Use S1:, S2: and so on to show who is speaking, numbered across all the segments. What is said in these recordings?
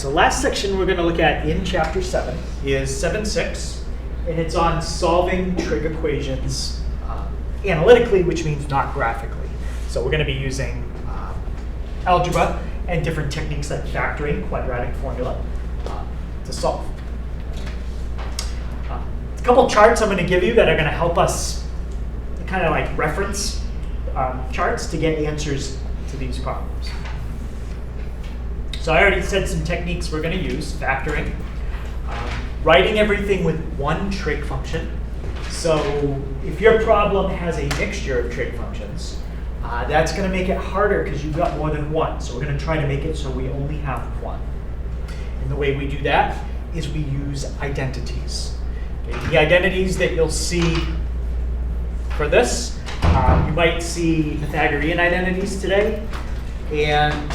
S1: right, so last section we're going to look at in chapter 7 is 7.6, and it's on solving trig equations analytically, which means not graphically. So we're going to be using algebra and different techniques like factoring, quadratic formula, to solve. A couple charts I'm going to give you that are going to help us kind of like reference charts to get answers to these problems. So I already said some techniques we're going to use, factoring, writing everything with one trig function. So if your problem has a mixture of trig functions, that's going to make it harder because you've got more than one. So we're going to try to make it so we only have one. And the way we do that is we use identities. Okay, the identities that you'll see for this, you might see Pythagorean identities today, and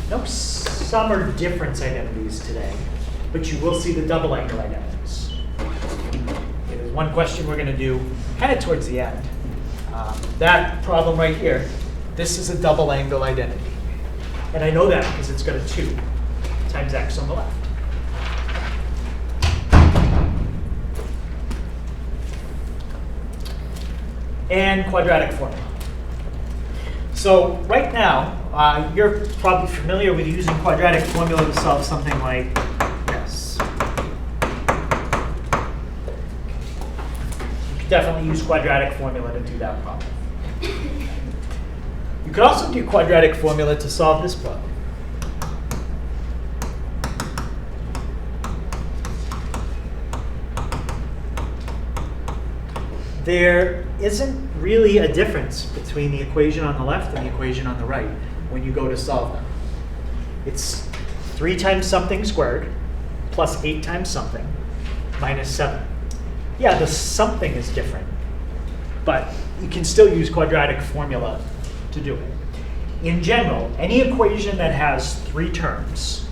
S1: nope, some are difference identities today, but you will see the double angle identities. Okay, there's one question we're going to do kind of towards the end. That problem right here, this is a double angle identity. And I know that because it's got a 2 times x on the left. And quadratic formula. So right now, you're probably familiar with using quadratic formula to solve something like this. You could definitely use quadratic formula to do that problem. You could also do quadratic formula to solve this problem. There isn't really a difference between the equation on the left and the equation on the right when you go to solve them. It's 3 times something squared plus 8 times something minus 7. Yeah, the something is different, but you can still use quadratic formula to do it. In general, any equation that has 3 terms,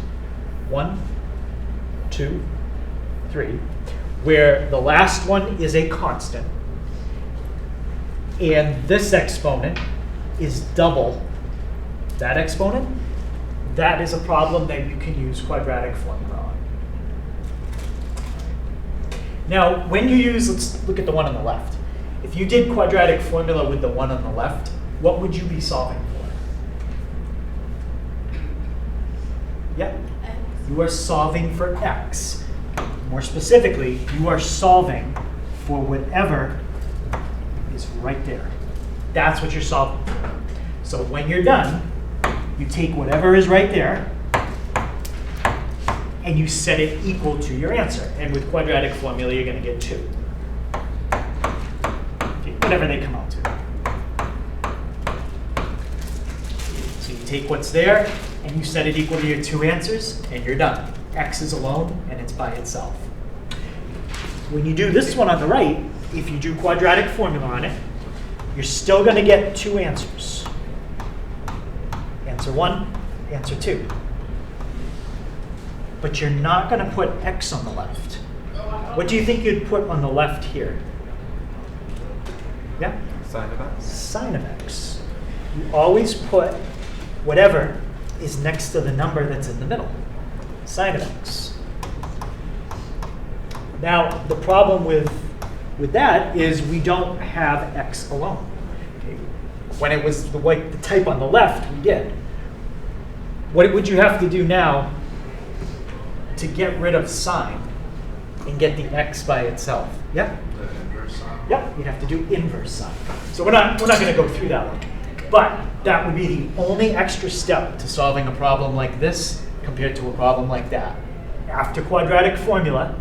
S1: 1, 2, 3, where the last one is a constant, and this exponent is double that exponent, that is a problem that you can use quadratic formula on. Now, when you use, let's look at the one on the left. If you did quadratic formula with the one on the left, what would you be solving for? Yeah, you are solving for x. More specifically, you are solving for whatever is right there. That's what you're solving for. So when you're done, you take whatever is right there and you set it equal to your answer. And with quadratic formula, you're going to get 2. Okay, whatever they come out to. So you take what's there and you set it equal to your 2 answers and you're done. X is alone and it's by itself. When you do this one on the right, if you do quadratic formula on it, you're still going to get 2 answers. Answer 1, answer 2. But you're not going to put x on the left. What do you think you'd put on the left here? Yeah?
S2: Sine of x.
S1: Sine of x. You always put whatever is next to the number that's in the middle. Sine of x. Now, the problem with that is we don't have x alone. Okay. When it was the type on the left, we did. What would you have to do now to get rid of sine and get the x by itself? Yep.
S2: The inverse sine.
S1: Yep, you'd have to do inverse sine. So we're not going to go through that one. But that would be the only extra step to solving a problem like this compared to a problem like that. After quadratic formula,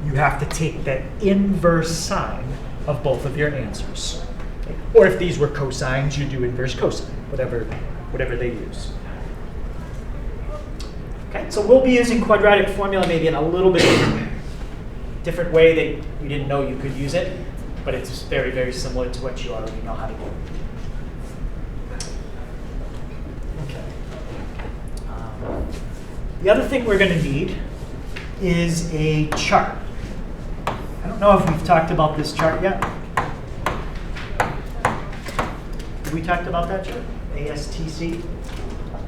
S1: you have to take the inverse sine of both of your answers. Okay? Or if these were cosines, you do inverse cosine, whatever they use. Okay, so we'll be using quadratic formula maybe in a little bit different way that you didn't know you could use it, but it's very, very similar to what you already know how to do. Okay. The other thing we're going to need is a chart. I don't know if we've talked about this chart yet. Have we talked about that chart? ASTC?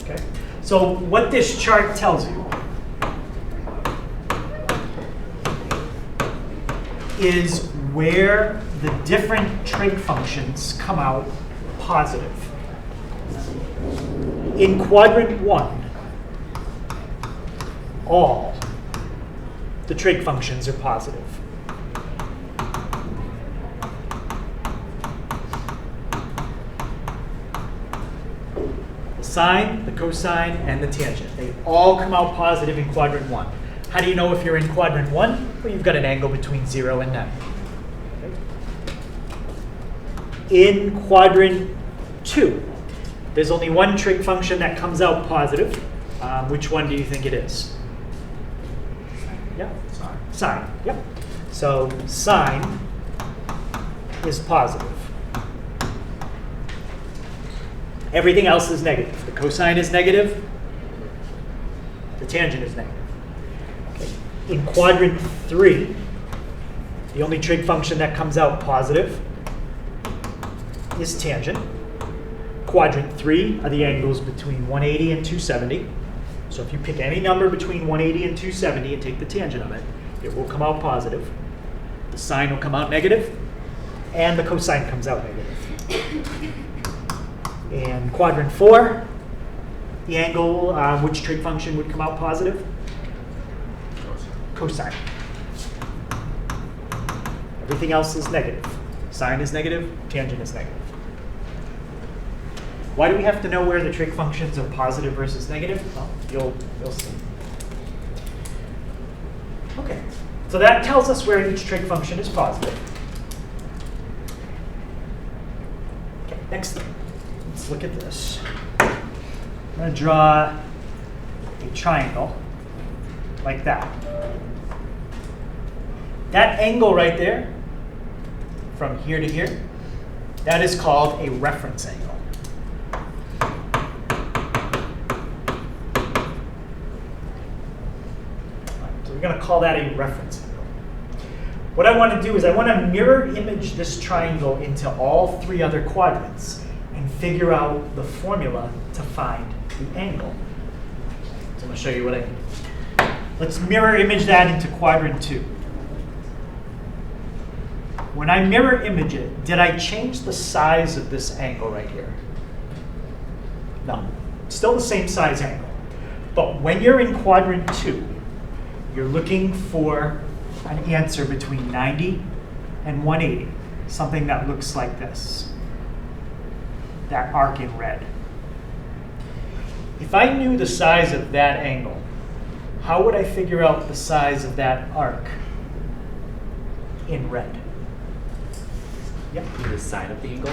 S1: Okay. So what this chart tells you is where the different trig functions come out positive. In quadrant 1, all the trig functions are positive. The sine, the cosine, and the tangent. They all come out positive in quadrant 1. How do you know if you're in quadrant 1? Well, you've got an angle between 0 and 90. Okay. In quadrant 2, there's only one trig function that comes out positive. Which one do you think it is? Yeah? Sine. Yep. So sine is positive. Everything else is negative. The cosine is negative. The tangent is negative. Okay. In quadrant 3, the only trig function that comes out positive is tangent. Quadrant 3 are the angles between 180 and 270. So if you pick any number between 180 and 270 and take the tangent of it, it will come out positive. The sine will come out negative, and the cosine comes out negative. In quadrant 4, the angle, which trig function would come out positive? Cosine. Everything else is negative. Sine is negative, tangent is negative. Why do we have to know where the trig functions are positive versus negative? Well, you'll see. Okay, so that tells us where each trig function is positive. Okay, next thing. Let's look at this. I'm going to draw a triangle like that. That angle right there, from here to here, that is called a reference angle. So we're going to call that a reference angle. What I want to do is I want to mirror image this triangle into all 3 other quadrants and figure out the formula to find the angle. So I'm going to show you what I mean. Let's mirror image that into quadrant 2. When I mirror image it, did I change the size of this angle right here? No. Still the same size angle. But when you're in quadrant 2, you're looking for an answer between 90 and 180. Something that looks like this. That arc in red. If I knew the size of that angle, how would I figure out the size of that arc in red? Yep.
S2: The sine of the angle?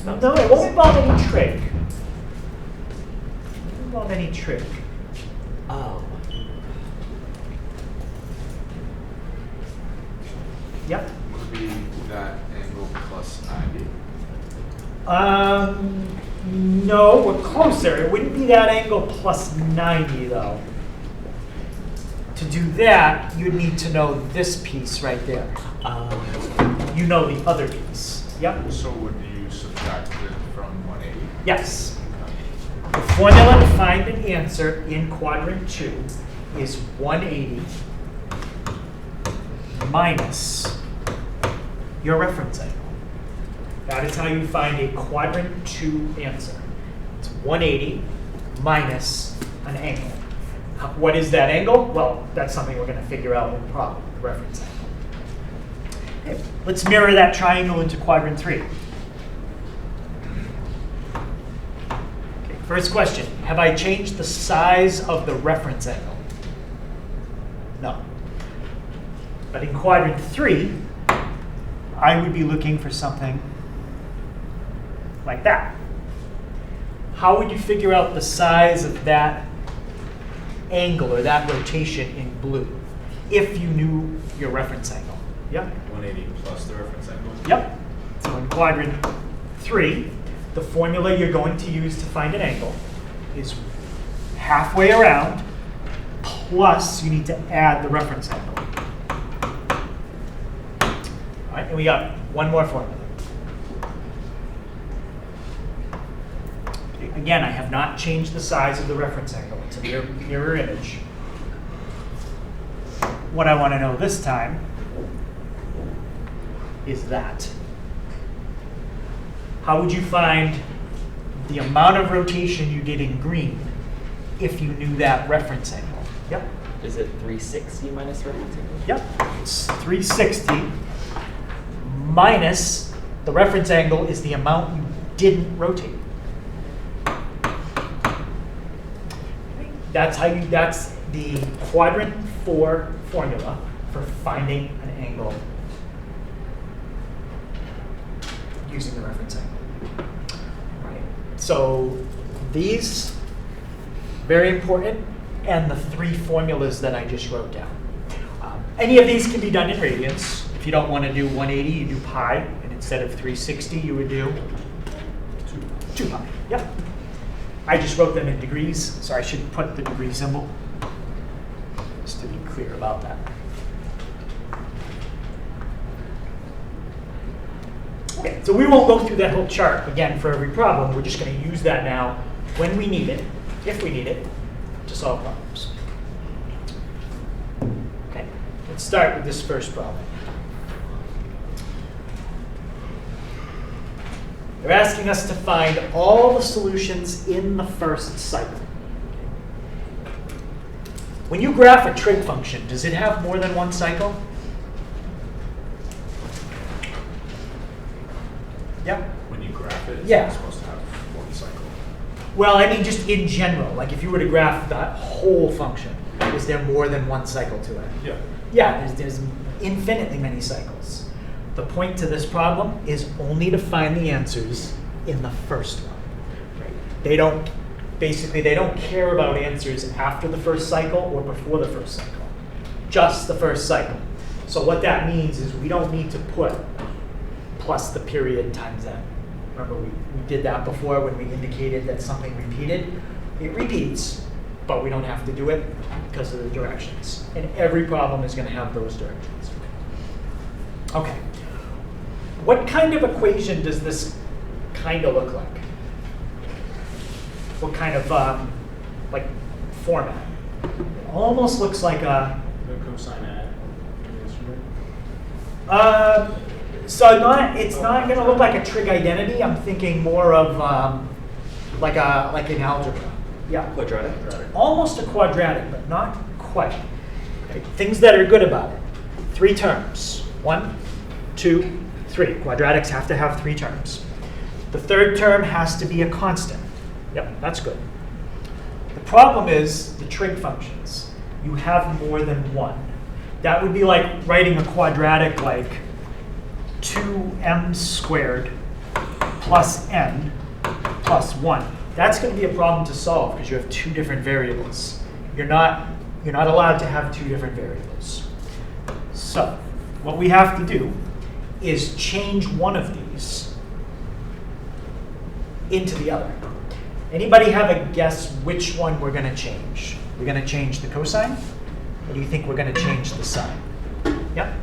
S1: No, it won't involve any trig. It won't involve any trig.
S2: Oh.
S1: Yep.
S3: Would be that angle plus 90.
S1: No, we're closer. It wouldn't be that angle plus 90, though. To do that, you'd need to know this piece right there. You know the other piece. Yep.
S3: So would you subtract it from 180?
S1: Yes. The formula to find an answer in quadrant 2 is 180 minus your reference angle. That is how you find a quadrant 2 answer. It's 180 minus an angle. What is that angle? Well, that's something we're going to figure out in the problem, the reference angle. Okay, let's mirror that triangle into quadrant 3. Okay, first question, have I changed the size of the reference angle? No. But in quadrant 3, I would be looking for something like that. How would you figure out the size of that angle or that rotation in blue if you knew your reference angle? Yep.
S3: 180 plus the reference angle.
S1: Yep. So in quadrant 3, the formula you're going to use to find an angle is halfway around plus you need to add the reference angle. All right, and we got one more formula. Okay, Again, I have not changed the size of the reference angle. It's a mirror image. What I want to know this time is that. How would you find the amount of rotation you did in green if you knew that reference angle? Yep.
S2: Is it 360 minus reference angle?
S1: Yep. It's 360 minus the reference angle is the amount you didn't rotate. That's the quadrant 4 formula for finding an angle using the reference angle. Right. So these, very important, and the 3 formulas that I just wrote down. Any of these can be done in radians. If you don't want to do 180, you do pi, and instead of 360, you would do 2 pi. Yep. I just wrote them in degrees, so I should put the degree symbol, just to be clear about that. Okay, so we won't go through that whole chart again for every problem. We're just going to use that now when we need it, if we need it, to solve problems. Okay, let's start with this first problem. They're asking us to find all the solutions in the first cycle. When you graph a trig function, does it have more than one cycle? Yeah.
S3: When you graph it, it's
S1: Yeah.
S3: not supposed to have one cycle.
S1: Well, I mean just in general. Like if you were to graph that whole function, is there more than one cycle to it?
S3: Yeah.
S1: Yeah, there's infinitely many cycles. The point to this problem is only to find the answers in the first one. Right? They don't care about answers after the first cycle or before the first cycle. Just the first cycle. So what that means is we don't need to put plus the period times n. Remember we did that before when we indicated that something repeated. It repeats, but we don't have to do it because of the directions. And every problem is going to have those directions. Okay. What kind of equation does this kind of look like? What kind of like format? It almost looks like a
S4: The cosine ad instrument.
S1: It's not going to look like a trig identity. I'm thinking more of like an algebra. Yeah.
S2: Quadratic?
S1: Almost a quadratic, but not quite. Okay. Things that are good about it. 3 terms. 1, 2, 3. Quadratics have to have 3 terms. The third term has to be a constant. Yep, that's good. The problem is the trig functions. You have more than one. That would be like writing a quadratic like 2m squared plus n plus 1. That's going to be a problem to solve because you have 2 different variables. You're not allowed to have 2 different variables. So what we have to do is change one of these into the other. Anybody have a guess which one we're going to change? We're going to change the cosine? Or do you think we're going to change the sine? Yep.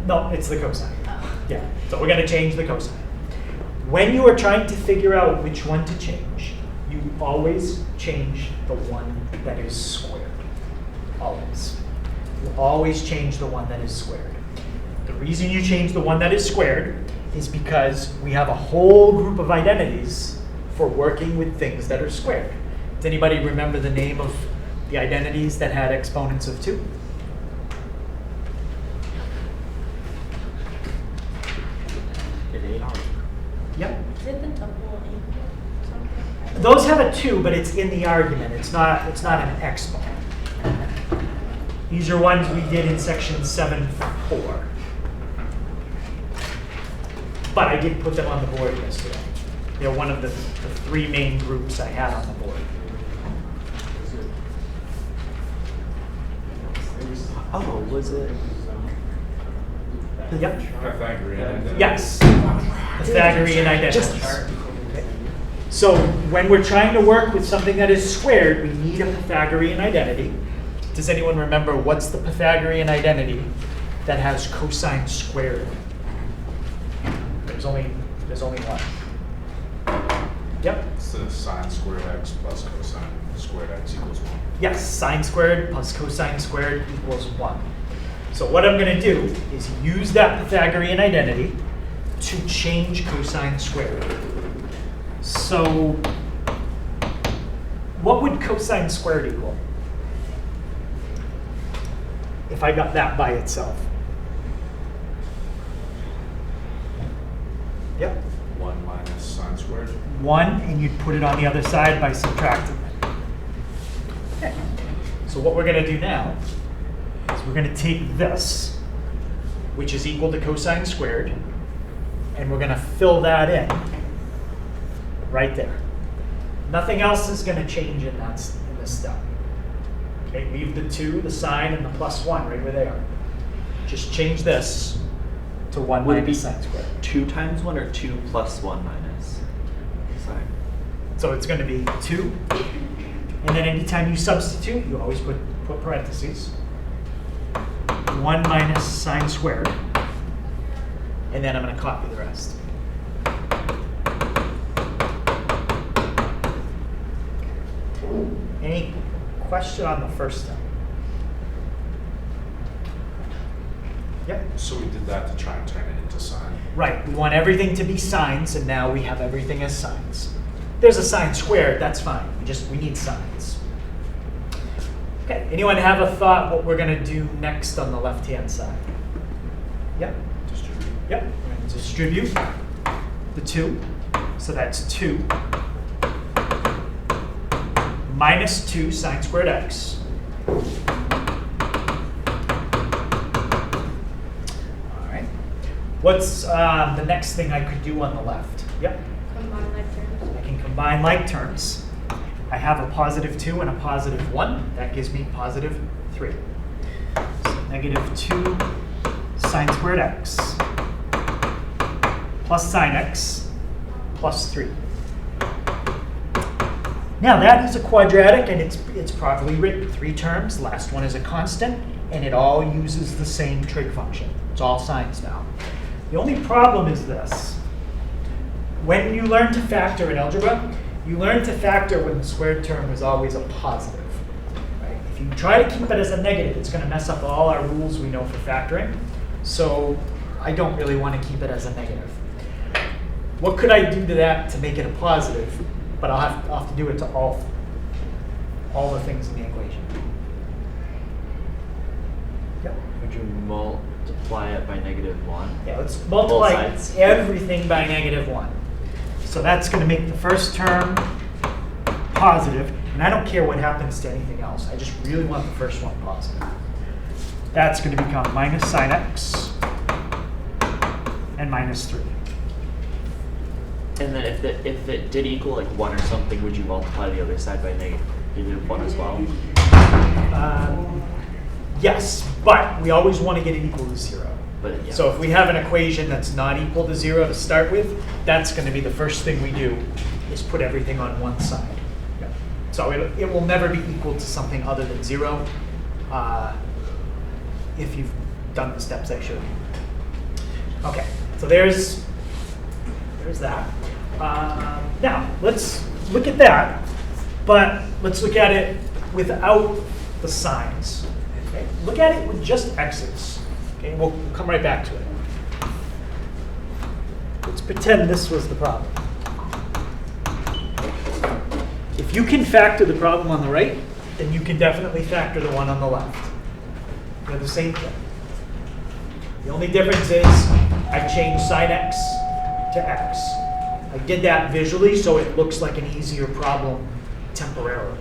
S1: No, it's the cosine.
S5: Oh.
S1: Yeah, so we're going to change the cosine. When you are trying to figure out which one to change, you always change the one that is squared. Always. You always change the one that is squared. The reason you change the one that is squared is because we have a whole group of identities for working with things that are squared. Does anybody remember the name of the identities that had exponents of 2? Yep.
S5: Is it the double angle or something?
S1: Those have a 2, but it's in the argument. It's not an exponent. These are ones we did in section 7.4. But I did put them on the board yesterday. They're one of the 3 main groups I had on the board.
S2: Oh, was it?
S1: Yep.
S3: Pythagorean.
S1: Yes. Pythagorean identities. Okay. So when we're trying to work with something that is squared, we need a Pythagorean identity. Does anyone remember what's the Pythagorean identity that has cosine squared? There's only one.
S3: the sine squared x plus cosine squared x equals 1.
S1: Yes, sine squared plus cosine squared equals 1. So what I'm going to do is use that Pythagorean identity to change cosine squared. So what would cosine squared equal if I got that by itself? Yep.
S3: 1 minus sine squared.
S1: 1, and you'd put it on the other side by subtracting it. Okay. So what we're going to do now is we're going to take this, which is equal to cosine squared, and we're going to fill that in right there. Nothing else is going to change in this step. Okay, leave the 2, the sine, and the plus 1 right where they are. Just change this to 1
S2: Would it be
S1: minus sine squared.
S2: 2 times 1 or 2 plus 1 minus sine?
S1: So it's going to be 2. And then anytime you substitute, you always put parentheses. 1 minus sine squared. And then I'm going to copy the rest. Any question on the first step? Yep.
S3: So we did that to try and turn it into sine.
S1: Right. We want everything to be sines, and now we have everything as sines. There's a sine squared, that's fine. We need sines. Okay. Anyone have a thought what we're going to do next on the left-hand side? Yep.
S3: Distribute.
S1: Yep. We're going to distribute the 2. So that's 2 minus 2 sine squared x. All right. What's the next thing I could do on the left? Yep.
S5: Combine like terms.
S1: I can combine like terms. I have a positive 2 and a positive 1. That gives me positive 3. So negative 2 sine squared x plus sine x plus 3. Now that is a quadratic, and it's properly written. 3 terms. Last one is a constant, and it all uses the same trig function. It's all sines now. The only problem is this. When you learn to factor in algebra, you learn to factor when the squared term is always a positive. Right? If you try to keep it as a negative, it's going to mess up all our rules we know for factoring. So I don't really want to keep it as a negative. What could I do to that to make it a positive? But I'll have to do it to all the things in the equation. Yep.
S2: Would you multiply it by -1?
S1: Yeah, let's multiply
S2: sides.
S1: everything by -1. So that's going to make the first term positive, and I don't care what happens to anything else. I just really want the first one positive. That's going to become minus sine x and minus 3.
S2: And then if it did equal like 1 or something, would you multiply the other side by -1 as well?
S1: Yes, but we always want to get it equal to 0.
S2: But yeah.
S1: So if we have an equation that's not equal to 0 to start with, that's going to be the first thing we do, is put everything on one side. Yeah. So it will never be equal to something other than 0 if you've done the steps I showed you. Okay, so there's that. Now, let's look at that, but let's look at it without the signs. Okay? Look at it with just x's. Okay, we'll come right back to it. Let's pretend this was the problem. If you can factor the problem on the right, then you can definitely factor the one on the left. They're the same thing. The only difference is I changed sine x to x. I did that visually so it looks like an easier problem temporarily.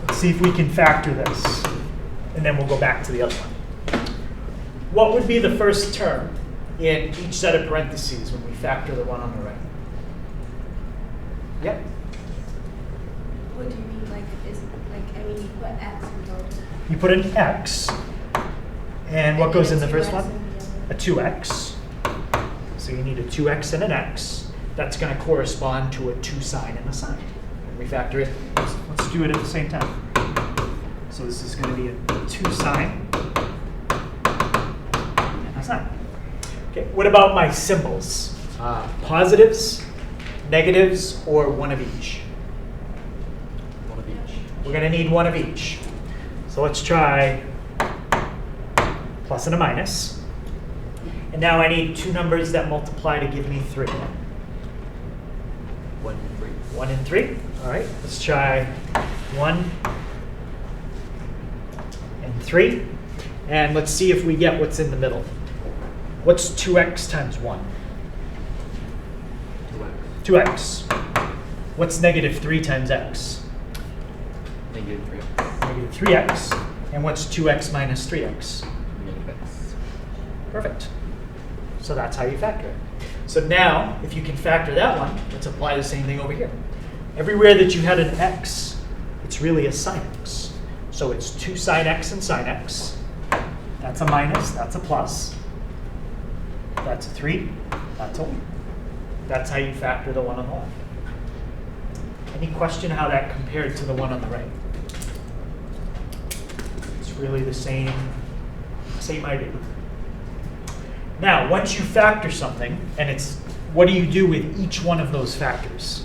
S1: Let's see if we can factor this, and then we'll go back to the other one. What would be the first term in each set of parentheses when we factor the one on the right? Yep.
S5: What do you mean, you put x in both?
S1: You put an x, and what goes in the first one? A 2x. So you need a 2x and an x. That's going to correspond to a 2 sine and a sine. When we factor it, let's do it at the same time. So this is going to be a 2 sine and a sine. Okay, what about my symbols? Positives negatives, or one of each?
S2: One of each.
S1: We're going to need one of each. So let's try plus and a minus. And now I need two numbers that multiply to give me 3.
S2: 1 and 3.
S1: 1 and 3. All right, let's try 1 and 3. And let's see if we get what's in the middle. What's 2x times 1?
S2: 2x.
S1: 2x. What's negative 3 times x?
S2: Negative 3x.
S1: Negative 3x. And what's 2x minus 3x?
S2: Negative x.
S1: Perfect. So that's how you factor it. So now, if you can factor that one, let's apply the same thing over here. Everywhere that you had an x, it's really a sine x. So it's 2 sine x and sine x. That's a minus, that's a plus. That's a 3, that's a 1. That's how you factor the one on the left. Any question how that compared to the one on the right? It's really the same idea. Now, once you factor something, and it's, what do you do with each one of those factors?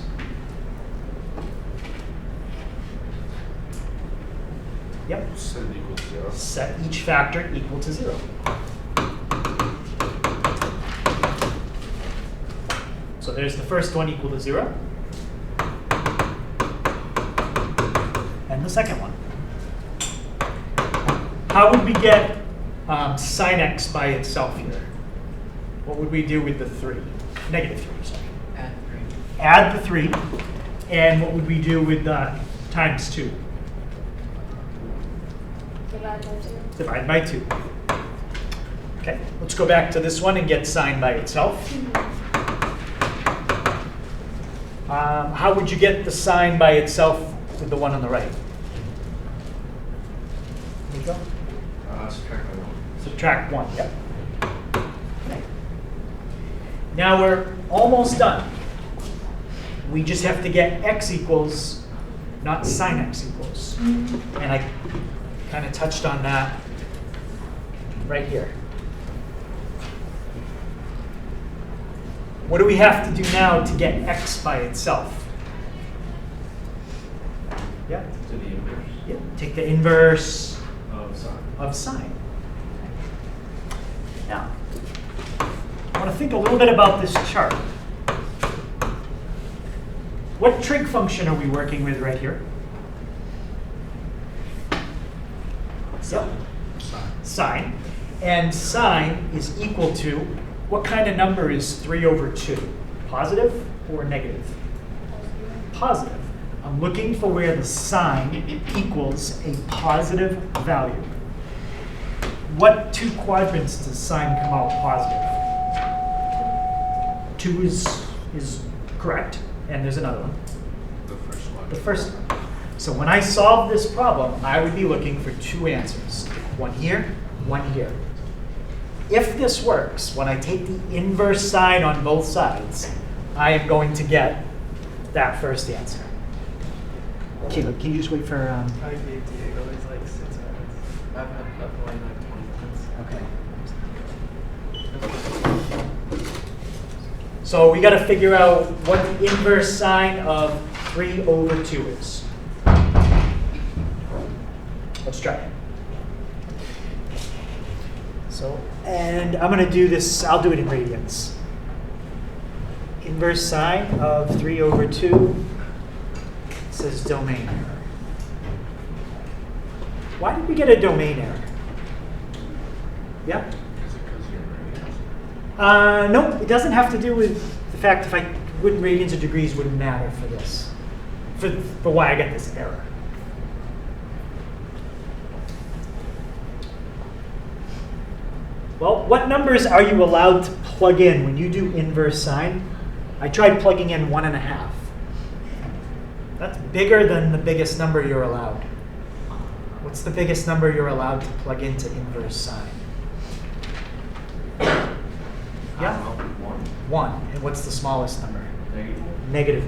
S1: Yep.
S3: Set it equal to 0.
S1: Set each factor equal to 0. So there's the first one equal to 0. And the second one. How would we get sine x by itself here? What would we do with the 3? Negative 3, sorry.
S2: Add 3.
S1: Add the 3. And what would we do with times 2?
S5: Divide by 2.
S1: Divide by 2. Okay, let's go back to this one and get sine by itself. How would you get the sine by itself with the one on the right? Nico?
S3: Subtract by 1.
S1: Subtract 1, yep. Okay. Now we're almost done. We just have to get x equals, not sine x equals. And I kind of touched on that right here. What do we have to do now to get x by itself? Yeah,
S3: To the inverse
S1: yeah. Take the inverse
S3: of sine.
S1: of sine. Now, I want to think a little bit about this chart. What trig function are we working with right here? Yep. Sine. And sine is equal to, what kind of number is 3 over 2? Positive or negative? Positive. I'm looking for where the sine equals a positive value. What 2 quadrants does sine come out positive? 2 is correct, and there's another one.
S3: The first one.
S1: The first one. So when I solve this problem, I would be looking for 2 answers. One here, one here. If this works, when I take the inverse sine on both sides, I am going to get that first answer. Caleb, can you just wait for...
S6: I gave Diego is like 6 minutes. I've only like 20 minutes.
S1: Okay. So we got to figure out what the inverse sine of 3 over 2 is. Let's try it. So, and I'm going to do this, I'll do it in radians. Inverse sine of 3 over 2, it says domain error. Why did we get a domain error? Yeah?
S3: Is it because you're radians?
S1: No, it doesn't have to do with the fact if I wouldn't radians or degrees wouldn't matter for this, for why I get this error. Well, what numbers are you allowed to plug in when you do inverse sine? I tried plugging in 1.5. That's bigger than the biggest number you're allowed. What's the biggest number you're allowed to plug into inverse sine? Yeah? 1. And what's the smallest number?
S3: Negative.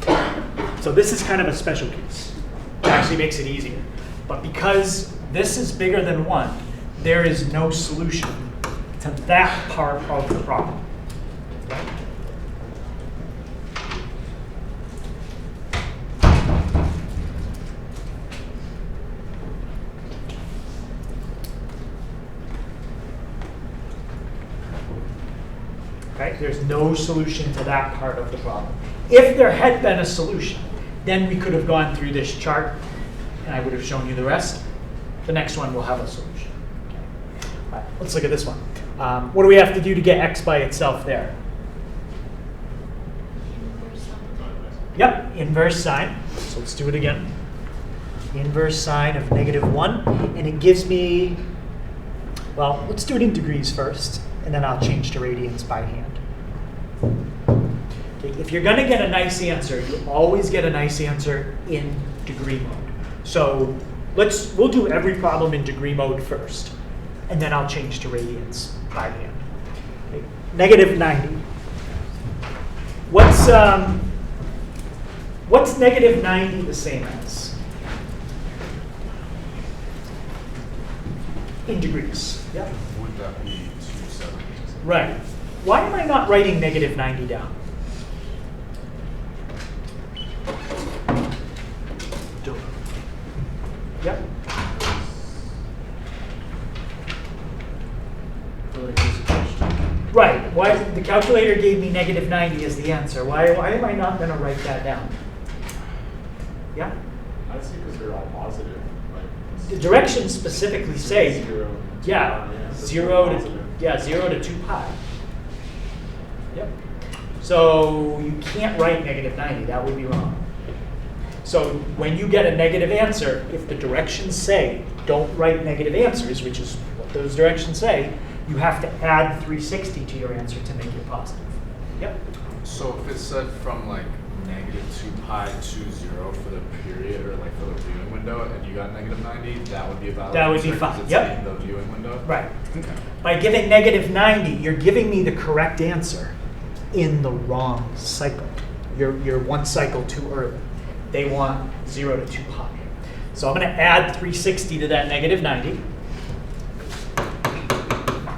S1: -1. So this is kind of a special case. It actually makes it easier. But because this is bigger than 1, there is no solution to that part of the problem. There's no solution to that part of the problem. If there had been a solution, then we could have gone through this chart, and I would have shown you the rest. The next one will have a solution. All right, let's look at this one. What do we have to do to get x by itself there? Yep, inverse sine. So let's do it again. Inverse sine of -1, and it gives me, well, let's do it in degrees first, and then I'll change to radians by hand. Okay, if you're gonna get a nice answer, you always get a nice answer in degree mode. So we'll do every problem in degree mode first, and then I'll change to radians by hand. Okay, -90. What's -90 the same as? In degrees. Yeah.
S3: Would that be 270?
S1: Right. Why am I not writing -90 down? Yep. Right. Why the calculator gave me -90 as the answer? Why am I not going to write that down? Yeah.
S4: I'd say because they're all positive. Like,
S1: The directions specifically say,
S4: 0.
S1: yeah,
S4: so
S1: 0
S4: positive.
S1: to 0 to 2 pi. Yep. So you can't write -90. That would be wrong. So when you get a negative answer, if the directions say don't write negative answers, which is what those directions say, you have to add 360 to your answer to make it positive. Yep.
S3: So if it said from like -2 pi to 0 for the period or like for the viewing window, and you got -90, that would be a valid
S1: That would be
S3: answer 'cause
S1: fine,
S3: it's
S1: yep.
S3: in the viewing window?
S1: Right.
S3: Okay.
S1: By giving -90, you're giving me the correct answer in the wrong cycle. You're one cycle too early. They want 0 to 2 pi. So I'm going to add 360 to that -90.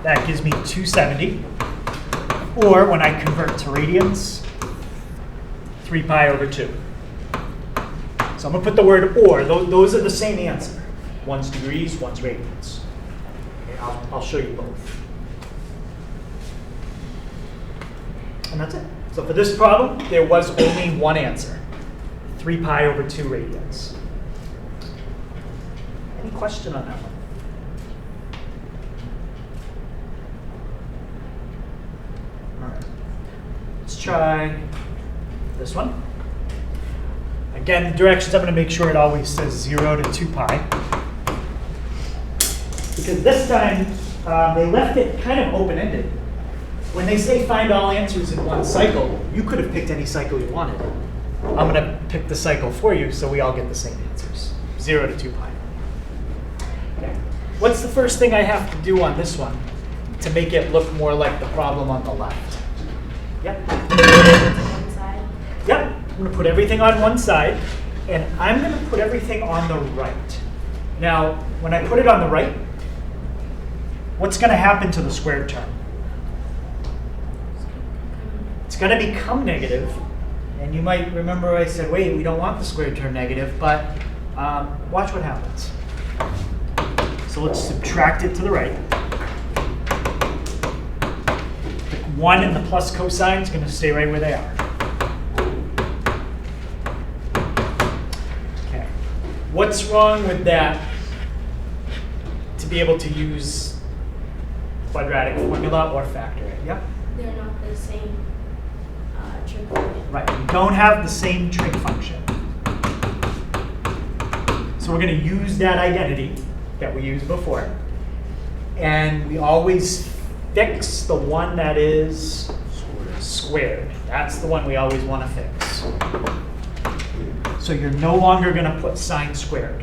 S1: That gives me 270. Or when I convert to radians, 3 pi over 2. So I'm going to put the word or. Those are the same answer. One's degrees, one's radians. Okay, I'll show you both. And that's it. So for this problem, there was only one answer. 3 pi over 2 radians. Any question on that one? All right. Let's try this one. Again, the directions, I'm going to make sure it always says 0 to 2 pi. Because this time, they left it kind of open-ended. When they say find all answers in one cycle, you could have picked any cycle you wanted. I'm going to pick the cycle for you so we all get the same answers. 0 to 2 pi. Okay. What's the first thing I have to do on this one to make it look more like the problem on the left? Yep.
S5: One side.
S1: Yep. I'm going to put everything on one side, and I'm going to put everything on the right. Now, when I put it on the right, what's going to happen to the squared term? It's going to become negative. And you might remember I said, wait, we don't want the squared term negative, but watch what happens. So let's subtract it to the right. The 1 and the plus cosine is going to stay right where they are. Okay. What's wrong with that to be able to use quadratic formula or factor it? Yep.
S5: They're not the same trig function.
S1: Right, we don't have the same trig function. So we're going to use that identity that we used before. And we always fix the one that is squared. That's the one we always want to fix. So you're no longer going to put sine squared.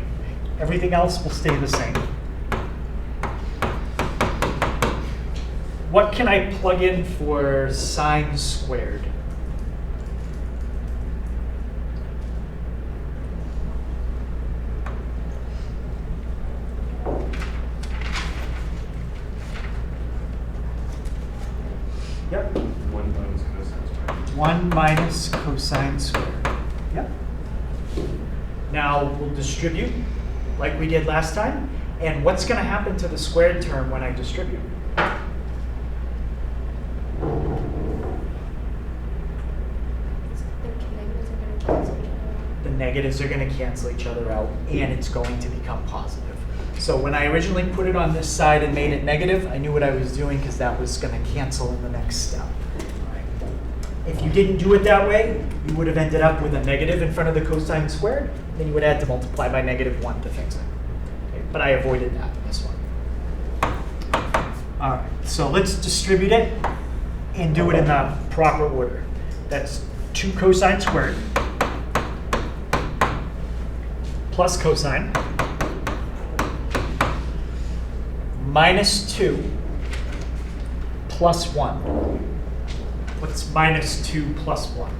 S1: Everything else will stay the same. What can I plug in for sine squared? Yep.
S3: 1 minus cosine squared.
S1: 1 minus cosine squared. Yep. Now we'll distribute like we did last time. And what's going to happen to the squared term when I distribute? negatives are going to cancel each other out, and it's going to become positive. So when I originally put it on this side and made it negative, I knew what I was doing because that was going to cancel in the next step. If you didn't do it that way, you would have ended up with a negative in front of the cosine squared. Then you would have had to multiply by -1 to fix it. Okay, but I avoided that in this one. All right, so let's distribute it and do it in the proper order. That's 2 cosine squared plus cosine minus 2 plus 1. What's minus 2 plus 1?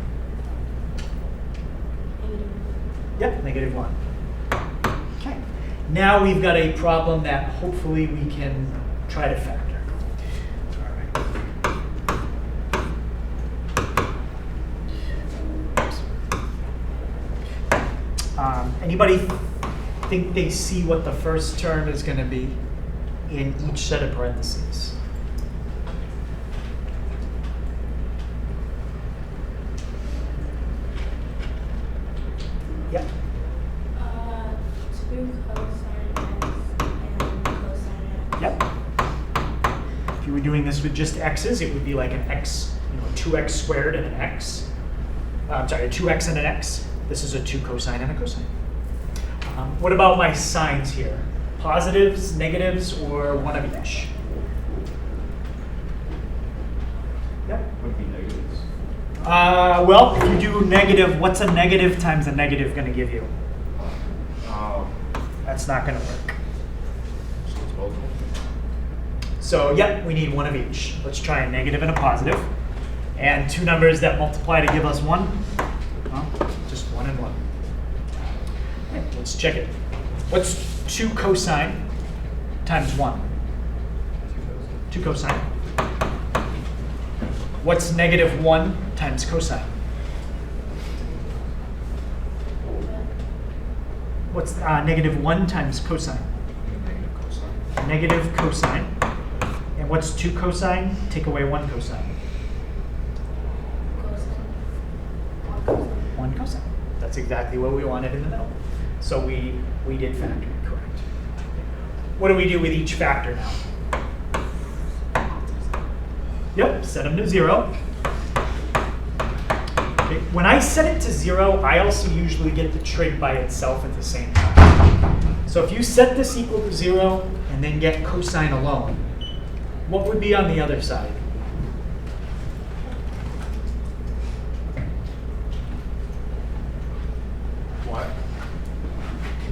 S1: Yep, -1. Okay. Now we've got a problem that hopefully we can try to factor. All right. Anybody think they see what the first term is going to be in each set of parentheses? Yep.
S5: 2 cosine x and cosine x.
S1: Yep. If you were doing this with just x's, it would be like an x, 2x squared and an x. I'm sorry, a 2x and an x. This is a 2 cosine and a cosine. What about my signs here? Positives, negatives, or one of each? Yep.
S4: Would be negatives.
S1: Well, if you do negative, what's a negative times a negative going to give you? That's not going to work.
S3: So it's both.
S1: So, yep, we need one of each. Let's try a negative and a positive. And 2 numbers that multiply to give us 1. Well, just 1 and 1. Okay, let's check it. What's 2 cosine times 1? 2 cosine. What's -1 times cosine? What's -1 times cosine?
S3: Negative cosine.
S1: Negative cosine. And what's 2 cosine? Take away 1 cosine.
S5: Cosine.
S1: 1 cosine. That's exactly what we wanted in the middle. So we did factor it correct. What do we do with each factor now? Yep, set them to 0. Okay. When I set it to 0, I also usually get the trig by itself at the same time. So if you set this equal to 0 and then get cosine alone, what would be on the other side?
S3: What?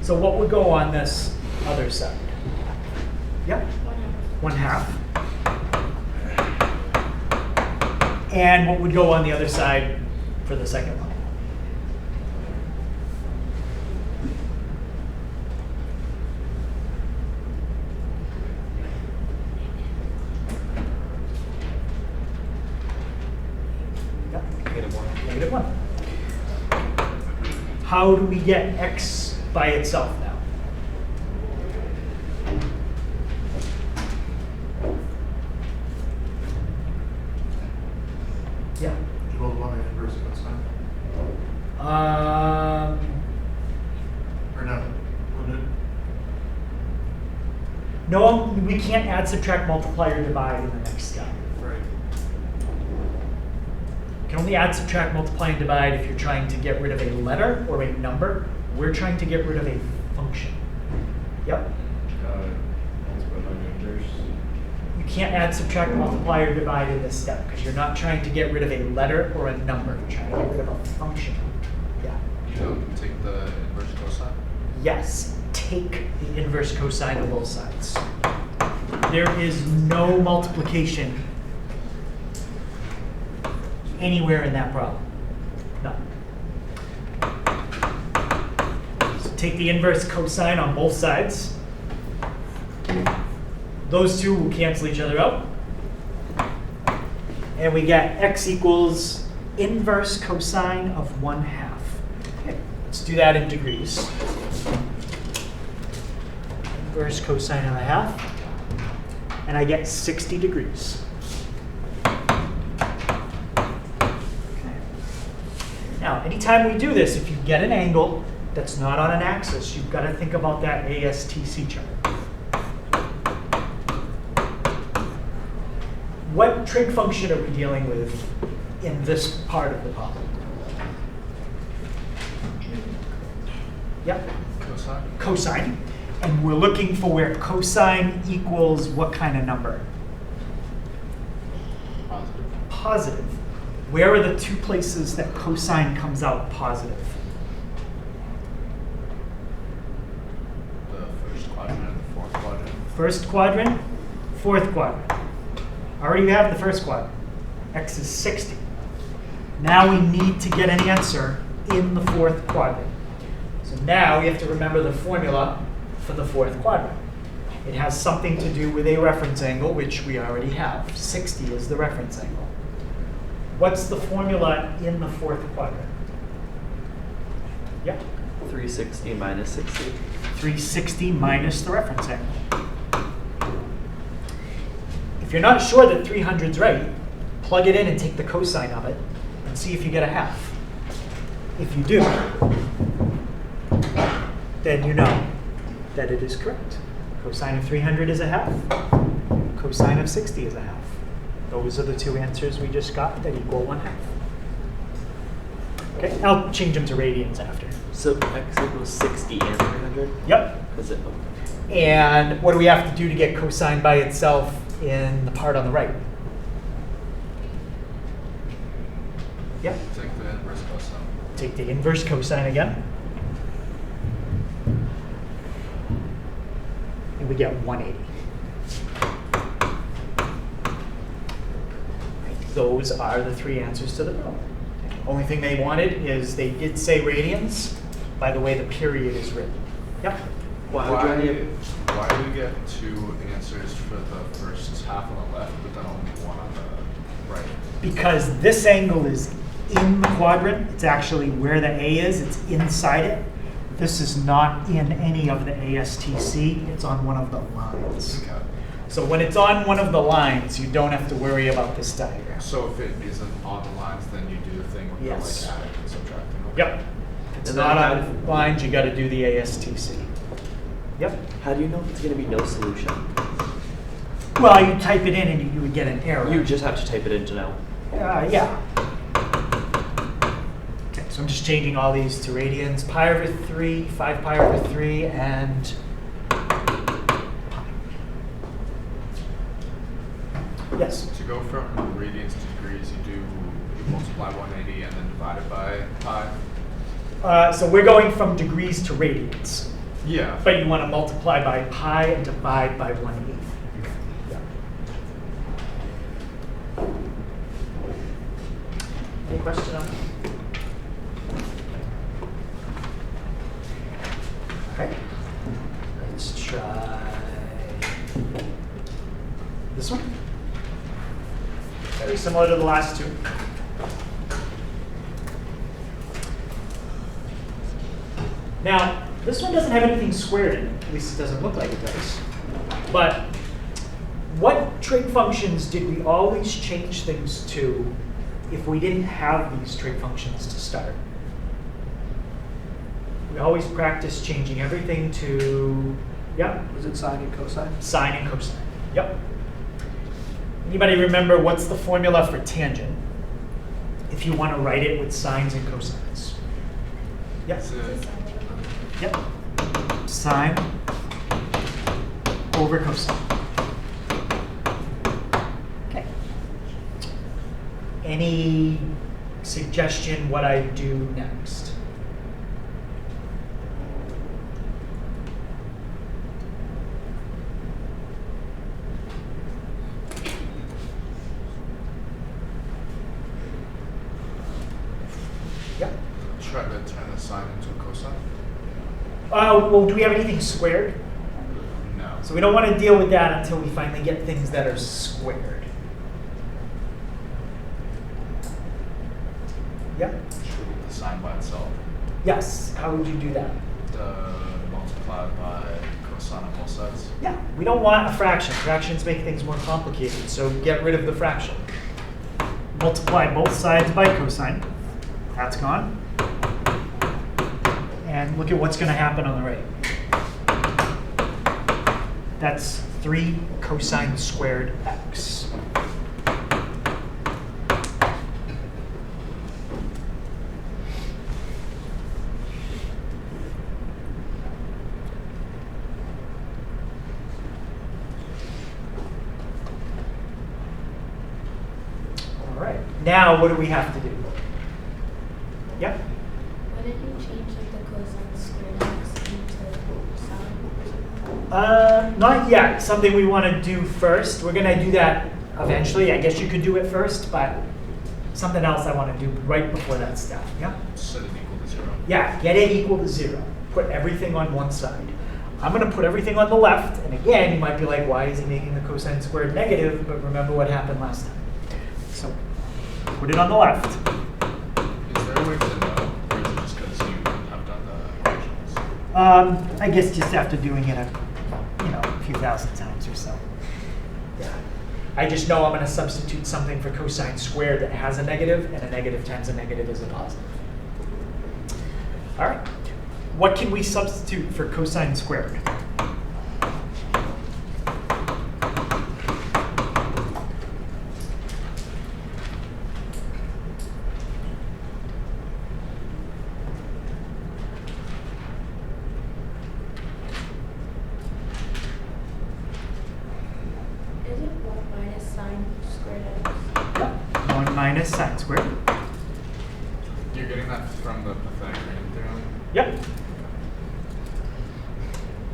S1: So what would go on this other side? Yep, 1/2. And what would go on the other side for the second one? Yep, -1. How do we get x by itself now? Yeah.
S3: You rolled 1 inverse cosine? Or no? Wouldn't it?
S1: No, we can't add, subtract, multiply, or divide in the next step.
S3: Right.
S1: You can only add, subtract, multiply, and divide if you're trying to get rid of a letter or a number. We're trying to get rid of a function. Yep.
S4: Multiply by inverse.
S1: You can't add, subtract, multiply, or divide in this step because you're not trying to get rid of a letter or a number. You're trying to get rid of a function. Yeah.
S3: You don't take the inverse cosine?
S1: Yes, take the inverse cosine of both sides. There is no multiplication anywhere in that problem. No. So take the inverse cosine on both sides. Those two will cancel each other out. And we get x equals inverse cosine of 1/2. Okay, let's do that in degrees. Inverse cosine of 1/2. And I get 60 degrees. Okay. Now, anytime we do this, if you get an angle that's not on an axis, you've got to think about that ASTC chart. What trig function are we dealing with in this part of the problem? Yep,
S3: Cosine?
S1: cosine. And we're looking for where cosine equals what kind of number?
S3: Positive.
S1: Positive. Where are the two places that cosine comes out positive?
S3: The first quadrant and the fourth quadrant.
S1: First quadrant, fourth quadrant. Already have the first quadrant. X is 60. Now we need to get an answer in the fourth quadrant. So now we have to remember the formula for the fourth quadrant. It has something to do with a reference angle, which we already have. 60 is the reference angle. What's the formula in the fourth quadrant? Yeah,
S2: 360 minus 60.
S1: 360 minus the reference angle. If you're not sure that 300 is right, plug it in and take the cosine of it and see if you get a half. If you do, then you know that it is correct. Cosine of 300 is a half. Cosine of 60 is a half. Those are the two answers we just got that equal 1/2. Okay, I'll change them to radians after.
S2: So x equals 60 and 300?
S1: Yep.
S2: Is it?
S1: And what do we have to do to get cosine by itself in the part on the right? Yep.
S3: Take the inverse cosine.
S1: Take the inverse cosine again. And we get 180. Those are the three answers to the problem. Only thing they wanted is they did say radians by the way the period is written. Yep.
S2: Why
S3: Why do we get two answers for the first half on the left, but then only one on the right?
S1: Because this angle is in the quadrant, it's actually where the A is, it's inside it. This is not in any of the ASTC, it's on one of the lines.
S3: Okay.
S1: So when it's on one of the lines, you don't have to worry about this diagram.
S3: So if it isn't on the lines, then you do the thing with
S1: Yes.
S3: the like adding and subtracting. Okay.
S1: Yep. If it's
S2: And
S1: not
S2: then
S1: on the lines, you gotta do the ASTC. Yep.
S2: How do you know if it's going to be no solution?
S1: Well, you type it in and you would get an error.
S2: You just have to type it in to know.
S1: Yeah. Okay, so I'm just changing all these to radians. Pi over 3, 5 pi over 3, and pi. Yes?
S3: To go from radians to degrees, you multiply 180 and then divide it by pi.
S1: So we're going from degrees to radians.
S3: Yeah.
S1: But you want to multiply by pi and divide by 1/8. Yeah. Any question on that? Okay. Let's try this one. Very similar to the last two. Now, this one doesn't have anything squared in it, at least it doesn't look like it does. But what trig functions did we always change things to if we didn't have these trig functions to start? We always practice changing everything to, yeah,
S6: Was it sine and cosine?
S1: sine and cosine. Yep. Anybody remember what's the formula for tangent if you want to write it with sines and cosines? Yes. Yep. Sine over cosine. Okay. Any suggestion what I do next? Yep.
S3: Try to turn the sine into a cosine?
S1: Well, do we have anything squared?
S3: No.
S1: So we don't want to deal with that until we finally get things that are squared. Yep.
S3: Should the sine by itself.
S1: Yes. How would you do that?
S3: Multiplied by cosine on both sides.
S1: Yeah. We don't want a fraction. Fractions make things more complicated, so get rid of the fraction. Multiply both sides by cosine. That's gone. And look at what's going to happen on the right. That's 3 cosine squared x. All right. Now, what do we have to do? Yep.
S5: Why didn't you change like the cosine squared x into sine?
S1: Not yet. Something we want to do first. We're going to do that eventually. I guess you could do it first, but something else I want to do right before that step. Yeah?
S3: Set it equal to 0.
S1: Yeah, get it equal to 0. Put everything on one side. I'm going to put everything on the left. And again, you might be like, why is he making the cosine squared negative? But remember what happened last time. So put it on the left.
S3: Is there a way to know, or is it just because you have done the equations?
S1: I guess just after doing it a few thousand times or so. Yeah. I just know I'm going to substitute something for cosine squared that has a negative, and a negative times a negative is a positive. All right. What can we substitute for cosine squared?
S5: Is it 1 minus sine squared x?
S1: 1 minus sine squared.
S3: You're getting that from the Pythagorean theorem?
S1: Yep.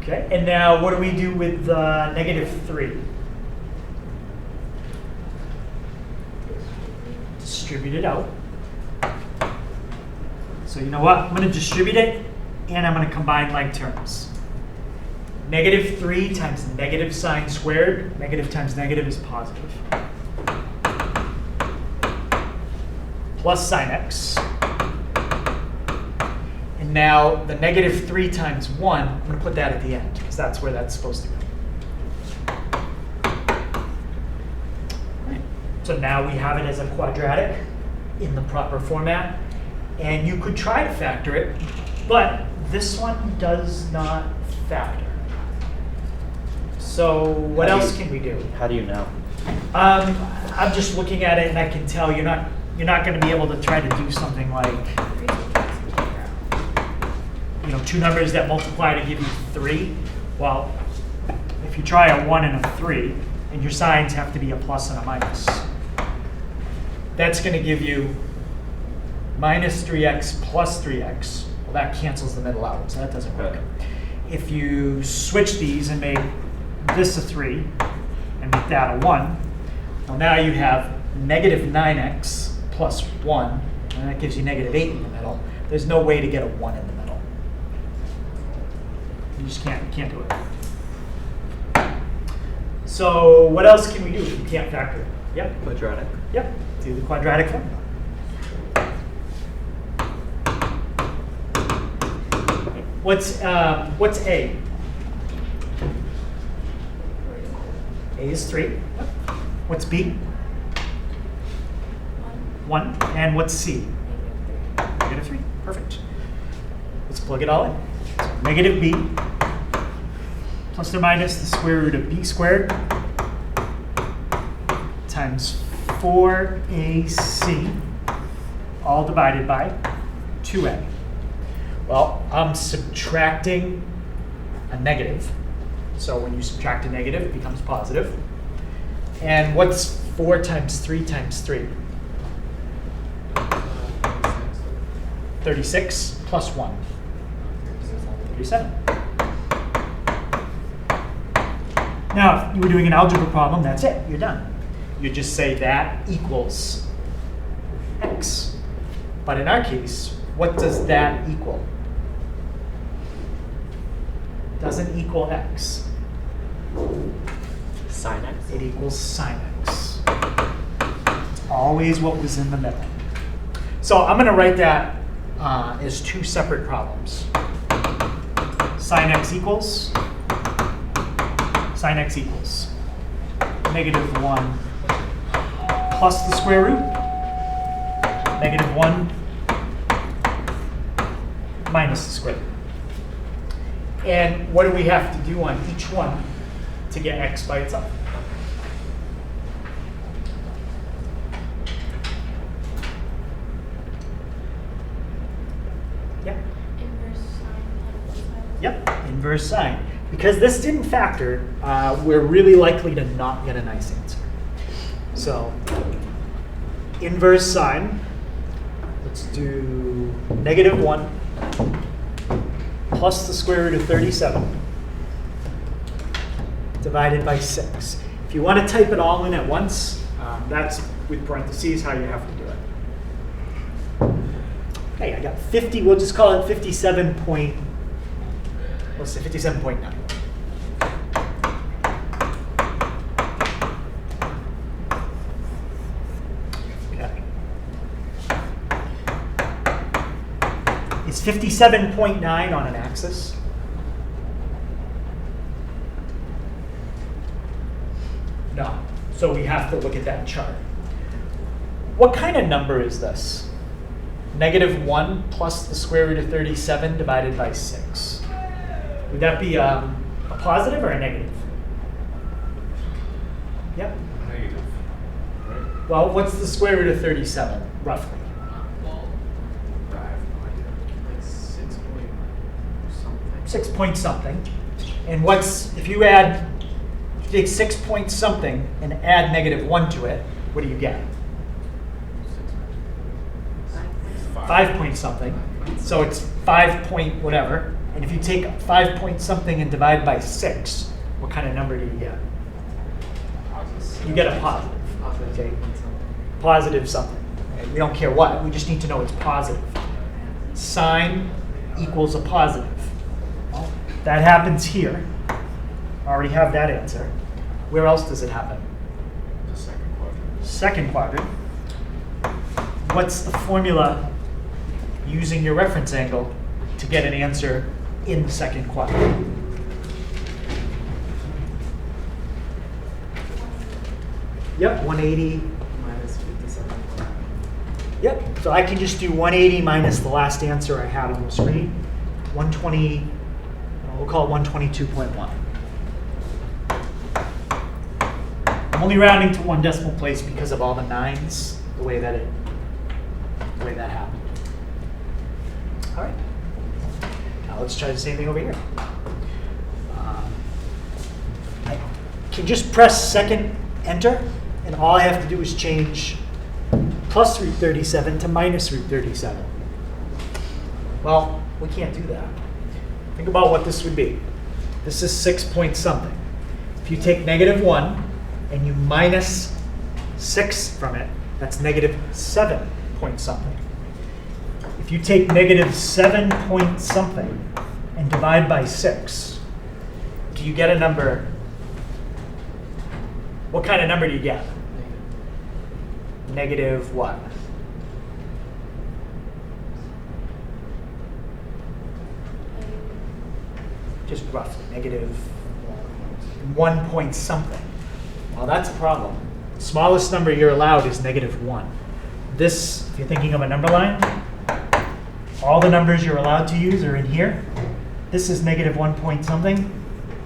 S1: Okay, and now what do we do with -3? Distribute it out. So you know what? I'm going to distribute it, and I'm going to combine like terms. -3 times negative sine squared. Negative times negative is positive. Plus sine x. And now the -3 times 1, I'm going to put that at the end, because that's where that's supposed to go. Right. So now we have it as a quadratic in the proper format. And you could try to factor it, but this one does not factor. So what else can we do?
S2: How do you know?
S1: I'm just looking at it, and I can tell you're not going to be able to try to do something like, 2 numbers that multiply to give you 3. Well, if you try a 1 and a 3, and your signs have to be a plus and a minus, that's going to give you minus 3x plus 3x. Well, that cancels the middle out, so that doesn't work. If you switch these and make this a 3 and make that a 1, well, now you have negative 9x plus 1, and that gives you negative 8 in the middle. There's no way to get a 1 in the middle. You just can't do it. So what else can we do if you can't factor it? Yep.
S2: Quadratic.
S1: Yep. Do the quadratic formula. What's A? A is 3. Yep. What's B? 1. And what's C? -3. Perfect. Let's plug it all in. So negative B plus or minus the square root of B squared times 4AC, all divided by 2A. Well, I'm subtracting a negative. So when you subtract a negative, it becomes positive. And what's 4 times 3 times 3? 36 plus 1. 37. Now, if you were doing an algebra problem, that's it. You're done. You just say that equals x. But in our case, what does that equal? Doesn't equal x.
S2: Sine x.
S1: It equals sine x. It's always what was in the middle. So I'm going to write that as 2 separate problems. Sine x equals -1 plus the square root, -1 minus the square root. And what do we have to do on each one to get x by itself? Yep.
S5: Inverse sine times both sides.
S1: Yep, inverse sine. Because this didn't factor, we're really likely to not get a nice answer. So, inverse sine, let's do -1 plus the square root of 37 divided by 6. If you want to type it all in at once, that's with parentheses how you have to do it. Okay, I got 50, we'll just call it 57 point, let's say 57.9. Is 57.9 on an axis? No. So we have to look at that chart. What kind of number is this? -1 plus the square root of 37 divided by 6. Would that be a positive or a negative? Yep.
S3: Negative. Right?
S1: Well, what's the square root of 37, roughly?
S3: I have no idea.
S6: Like 6 point something.
S1: 6 point something. And what's, if you take 6 point something and add -1 to it, what do you get? 5 point something. So it's 5 point whatever. And if you take 5 point something and divide by 6, what kind of number do you get? You get a positive.
S6: Positive
S1: Okay.
S6: point something.
S1: Positive something. And we don't care what, we just need to know it's positive. Sine equals a positive. Well, that happens here. I already have that answer. Where else does it happen?
S3: The second quadrant.
S1: Second quadrant. What's the formula using your reference angle to get an answer in the second quadrant? Yep, 180.
S6: Minus 57.
S1: Yep, so I can just do 180 minus the last answer I had on the screen. 120, we'll call it 122.1. I'm only rounding to one decimal place because of all the nines, the way that happened. All right, now let's try the same thing over here. I can just press second enter, and all I have to do is change plus root 37 to minus root 37. Well, we can't do that. Think about what this would be. This is 6 point something. If you take -1 and you minus 6 from it, that's -7 point something. If you take -7 point something and divide by 6, do you get a number? What kind of number do you get? Negative what? Just roughly, -1 point something. Well, that's a problem. The smallest number you're allowed is -1. This, if you're thinking of a number line, all the numbers you're allowed to use are in here. This is -1 point something.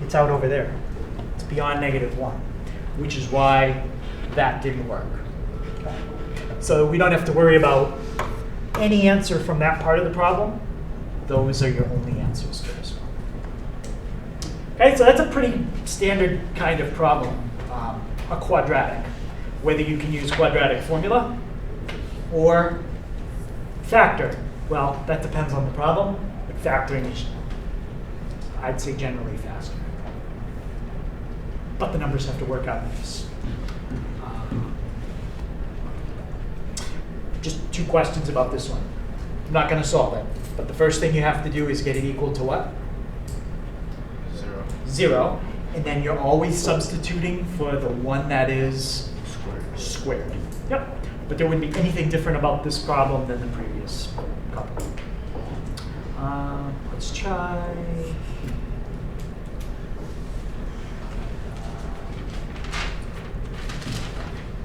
S1: It's out over there. It's beyond -1, which is why that didn't work. Okay. So we don't have to worry about any answer from that part of the problem. Those are your only answers for this one. Okay, so that's a pretty standard kind of problem, a quadratic. Whether you can use quadratic formula or factor. Well, that depends on the problem, but factoring is, I'd say, generally faster. But the numbers have to work out nice. Just 2 questions about this one. I'm not going to solve it, but the first thing you have to do is get it equal to what?
S3: 0.
S1: 0, and then you're always substituting for the one that is squared. Yep, but there wouldn't be anything different about this problem than the previous couple. Let's try.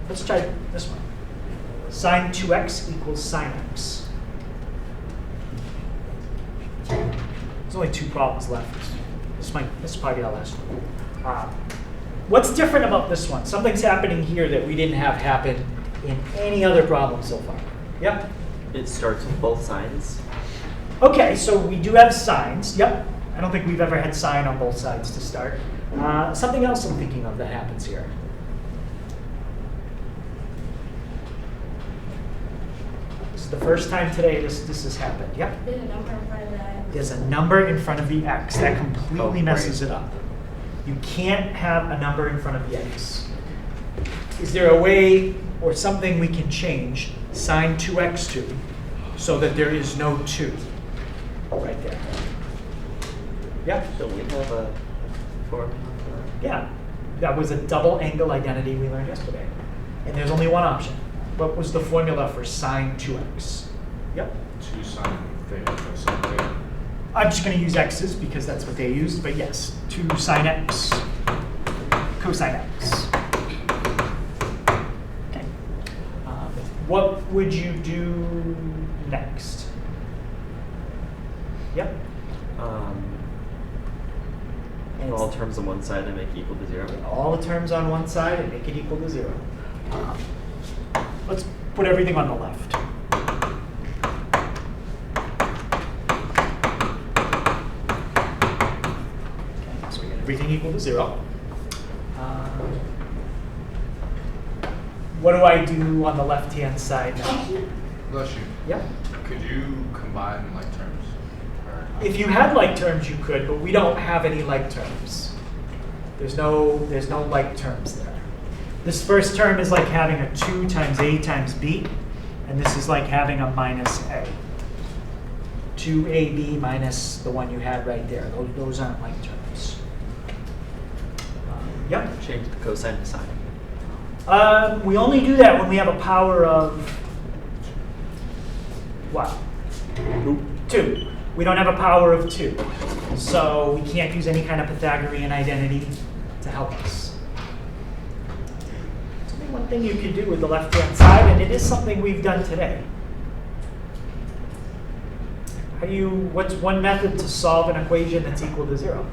S1: Let's try this one. Sine 2x equals sine x. There's only 2 problems left. This is probably our last one. What's different about this one? Something's happening here that we didn't have happen in any other problem so far. Yep.
S2: It starts with both signs.
S1: Okay, so we do have signs. Yep. I don't think we've ever had sign on both sides to start. Something else I'm thinking of that happens here. This is the first time today this has happened. Yep.
S5: There's a number in front of that.
S1: There's a number in front of the x. That completely messes it up. You can't have a number in front of the x. Is there a way or something we can change sine 2x to so that there is no 2 right there? Yeah?
S2: Don't we have a formula for that?
S1: Yeah. That was a double angle identity we learned yesterday. And there's only one option. What was the formula for sine 2x? Yep.
S3: 2 sine theta cosine theta.
S1: I'm just going to use x's because that's what they used, but yes, 2 sine x, cosine x. Okay. What would you do next? Yep.
S2: And all terms on one side and make it equal to 0.
S1: All the terms on one side and make it equal to 0. Let's put everything on the left. Everything equal to 0. What do I do on the left-hand side now?
S3: Bless you.
S1: Yep.
S3: Could you combine like terms? Or
S1: If you had like terms, you could, but we don't have any like terms. There's no like terms there. This first term is like having a 2 times a times b, and this is like having a minus a. 2ab minus the one you had right there. Those aren't like terms. Yep.
S2: Change the cosine to sine.
S1: We only do that when we have a power of what? 2. We don't have a power of 2. So we can't use any kind of Pythagorean identity to help us. There's only one thing you can do with the left-hand side, and it is something we've done today. What's one method to solve an equation that's equal to 0?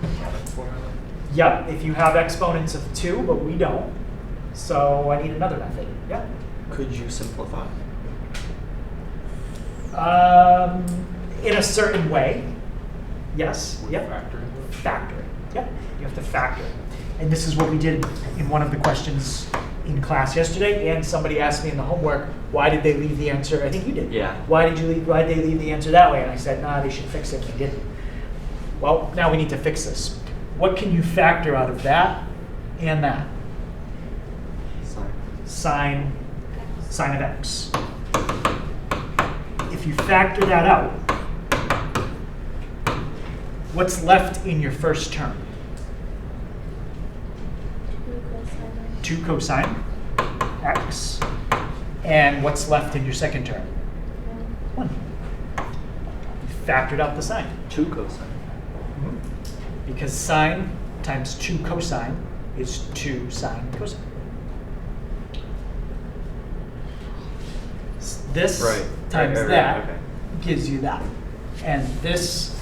S3: quadratic formula?
S1: Yeah, if you have exponents of 2, but we don't. So I need another method. Yeah.
S2: Could you simplify?
S1: In a certain way. Yes.
S3: With
S1: Yep.
S3: factoring?
S1: Factor. Yep. You have to factor. And this is what we did in one of the questions in class yesterday. And somebody asked me in the homework, why did they leave the answer? I think you did.
S2: Yeah.
S1: Why did they leave the answer that way? And I said, nah, they should fix it. They didn't. Well, now we need to fix this. What can you factor out of that and that?
S2: Sine.
S1: Sine of x. If you factor that out, what's left in your first term? 2 cosine x. And what's left in your second term? 1. You factored out the sine.
S2: 2 cosine.
S1: Because sine times 2 cosine is 2 sine cosine. This
S2: Right.
S1: times
S2: Right,
S1: that
S2: okay.
S1: gives you that. And this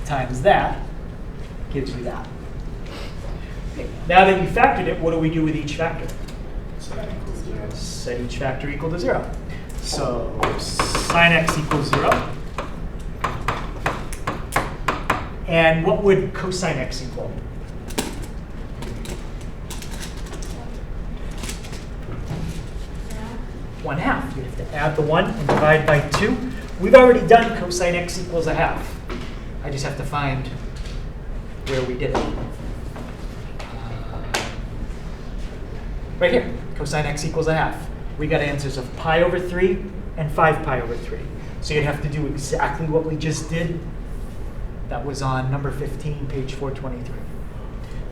S1: times that gives you that. Okay. Now that you factored it, what do we do with each factor? Set each factor equal to 0. So sine x equals 0. And what would cosine x equal?
S5: Yeah.
S1: 1/2. You have to add the 1 and divide by 2. We've already done cosine x equals 1/2. I just have to find where we did it. Right here, cosine x equals 1/2. We got answers of pi over 3 and 5 pi over 3. So you'd have to do exactly what we just did. That was on number 15, page 423.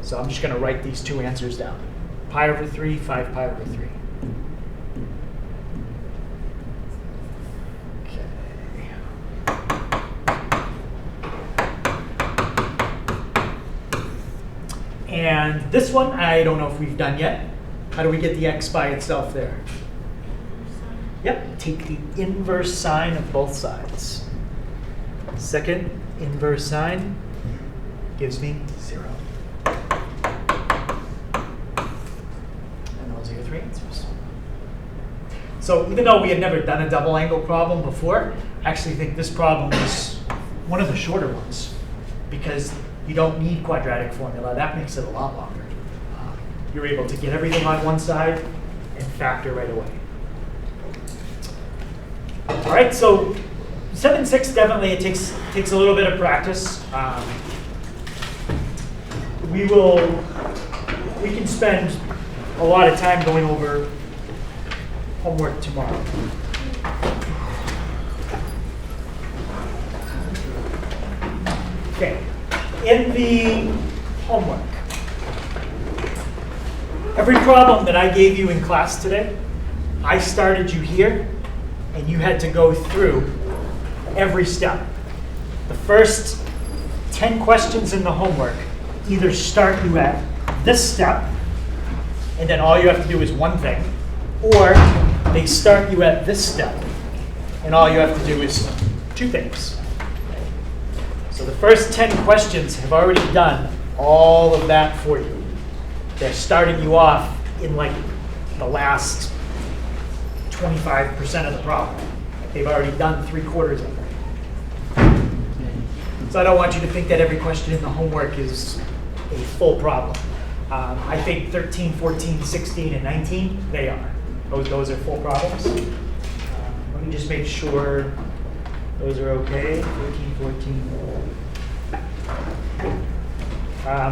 S1: So I'm just going to write these two answers down. Pi over 3, 5 pi over 3. And this one, I don't know if we've done yet. How do we get the x by itself there? Yep, take the inverse sine of both sides. Second inverse sine gives me 0. And those are your three answers. So even though we had never done a double angle problem before, I actually think this problem is one of the shorter ones because you don't need quadratic formula. That makes it a lot longer. You're able to get everything on one side and factor right away. All right, so 7-6 definitely it takes a little bit of practice. We can spend a lot of time going over homework tomorrow. Okay, in the homework, every problem that I gave you in class today, I started you here, and you had to go through every step. The first 10 questions in the homework either start you at this step, and then all you have to do is one thing, or they start you at this step, and all you have to do is two things. So the first 10 questions have already done all of that for you. They're starting you off in like the last 25% of the problem. They've already done 3/4 of it. So I don't want you to think that every question in the homework is a full problem. I think 13, 14, 16, and 19, they are. Those are full problems. Let me just make sure those are okay. 13, 14.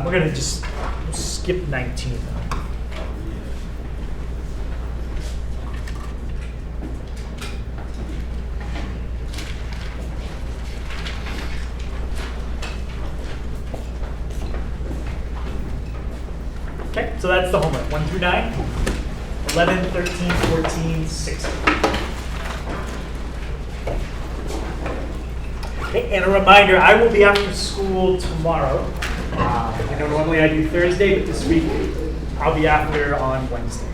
S1: We're going to just skip 19 though. Okay, so that's the homework. 1 through 9, 11, 13, 14, 16. Okay, and a reminder, I will be after school tomorrow. I know normally I do Thursday, but this week I'll be after on Wednesday.